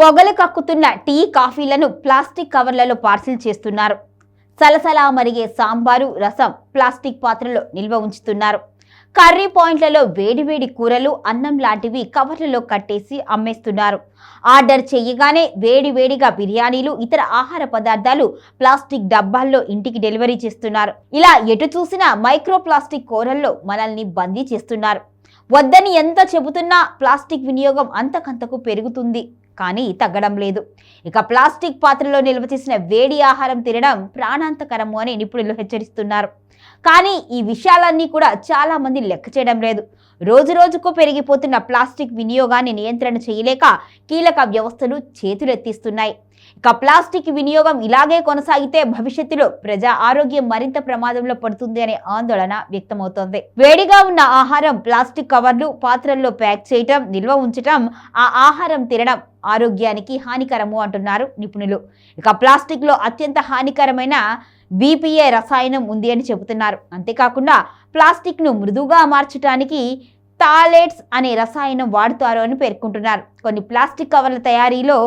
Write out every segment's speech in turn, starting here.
పొగలు కక్కుతున్న tea కాఫీలను plastic కవర్లలో parcel చేస్తున్నారు. సలసలా మరిగే సాంబారు రసం ప్లాస్టిక్ పాత్రలో నిల్వ ఉంచుతున్నారు. కర్రీ పాయింట్లలో వేడివేడి కూరలు అన్నం లాంటివి కవర్లలో కట్టేసి అమ్మేస్తున్నారు. ఆర్డర్ చేయగానే వేడివేడిగా బిర్యానీలు ఇతర ఆహార పదార్థాలు ప్లాస్టిక్ డబ్బాల్లో ఇంటికి డెలివరీ చేస్తున్నారు. ఇలా ఎటు చూసినా మైక్రో ప్లాస్టిక్ కూరల్లో మనల్ని బందీ చేస్తున్నారు. వద్దని ఎంత చెబుతున్నా ప్లాస్టిక్ వినియోగం అంతకంతకు పెరుగుతుంది, కానీ తగ్గడం లేదు. ఇక ప్లాస్టిక్ పాత్రలో నిల్వ చేసిన వేడి ఆహారం తినడం ప్రాణాంతకరము అని నిపుణులు హెచ్చరిస్తున్నారు. కానీ ఈ విషయాలన్నీ కూడా చాలా మంది లెక్క చేయడం లేదు. రోజు రోజుకు పెరిగిపోతున్న ప్లాస్టిక్ వినియోగాన్ని నియంత్రణ చేయలేక కీలక వ్యవస్థలు చేతులెత్తిస్తున్నాయి. ఇక ప్లాస్టిక్ వినియోగం ఇలాగే కొనసాగితే భవిష్యత్తులో ప్రజా ఆరోగ్యం మరింత ప్రమాదంలో పడుతుంది అనే ఆందోళన వ్యక్తమవుతోంది. వేడిగా ఉన్న ఆహారం ప్లాస్టిక్ కవర్లు పాత్రల్లో ప్యాక్ చేయటం, నిల్వ ఉంచటం, ఆ ఆహారం తినడం ఆరోగ్యానికి హానికరము అంటున్నారు నిపుణులు. ఇక ప్లాస్టిక్ లో అత్యంత హానికరమైన BPA రసాయనం ఉంది అని చెబుతున్నారు. అంతేకాకుండా ప్లాస్టిక్ ను మృదువుగా మార్చడానికి టాలెట్స్ అనే రసాయనం వాడుతారు అని పేర్కొంటున్నారు. కొన్ని ప్లాస్టిక్ కవర్ల తయారీలో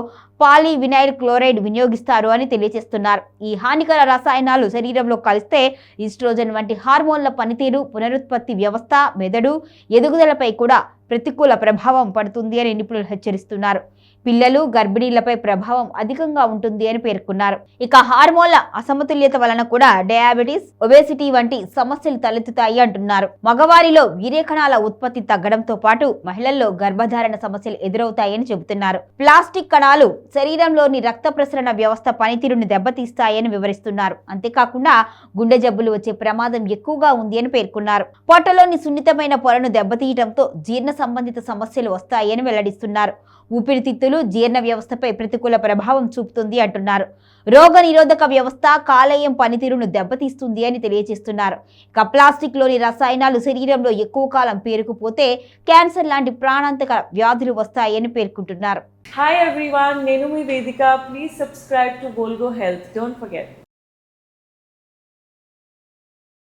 పాలీవినైల్ క్లోరైడ్ వినియోగిస్తారు అని తెలియజేస్తున్నారు. ఈ హానికర రసాయనాలు శరీరంలో కలిస్తే ఈస్ట్రోజన్ వంటి హార్మోన్ల పనితీరు, పునరుత్పత్తి వ్యవస్థ, మెదడు ఎదుగుదలపై కూడా ప్రతికూల ప్రభావం పడుతుంది అని నిపుణులు హెచ్చరిస్తున్నారు. పిల్లలు, గర్భిణీలపై ప్రభావం అధికంగా ఉంటుంది అని పేర్కొన్నారు. ఇక హార్మోన్ల అసమతుల్యత వలన కూడా డయాబెటీస్, ఒబేసిటీ వంటి సమస్యలు తలెత్తుతాయి అంటున్నారు. మగవారిలో వీర్యకణాల ఉత్పత్తి తగ్గడంతో పాటు మహిళల్లో గర్భధారణ సమస్యలు ఎదురవుతాయని చెబుతున్నారు. ప్లాస్టిక్ కణాలు శరీరంలోని రక్త ప్రసరణ వ్యవస్థ పనితీరుని దెబ్బతీస్తాయని వివరిస్తున్నారు. అంతేకాకుండా గుండె జబ్బులు వచ్చే ప్రమాదం ఎక్కువగా ఉంది అని పేర్కొన్నారు. పొట్టలోని సున్నితమైన పొరను దెబ్బతీయడంతో జీర్ణ సంబంధిత సమస్యలు వస్తాయని వెల్లడిస్తున్నారు. ఊపిరితిత్తులు, జీర్ణ వ్యవస్థపై ప్రతికూల ప్రభావం చూపుతుంది అంటున్నారు. రోగ నిరోధక వ్యవస్థ, కాలేయం పనితీరును దెబ్బతీస్తుంది అని తెలియజేస్తున్నారు. ఇక ప్లాస్టిక్ లోని రసాయనాలు శరీరంలో ఎక్కువ కాలం పేరుకుపోతే క్యాన్సర్ లాంటి ప్రాణాంతక వ్యాధులు వస్తాయని పేర్కొంటున్నారు. Hi everyone, Nenu mi Vedika. Please subscribe to Volgo Health. Don't forget.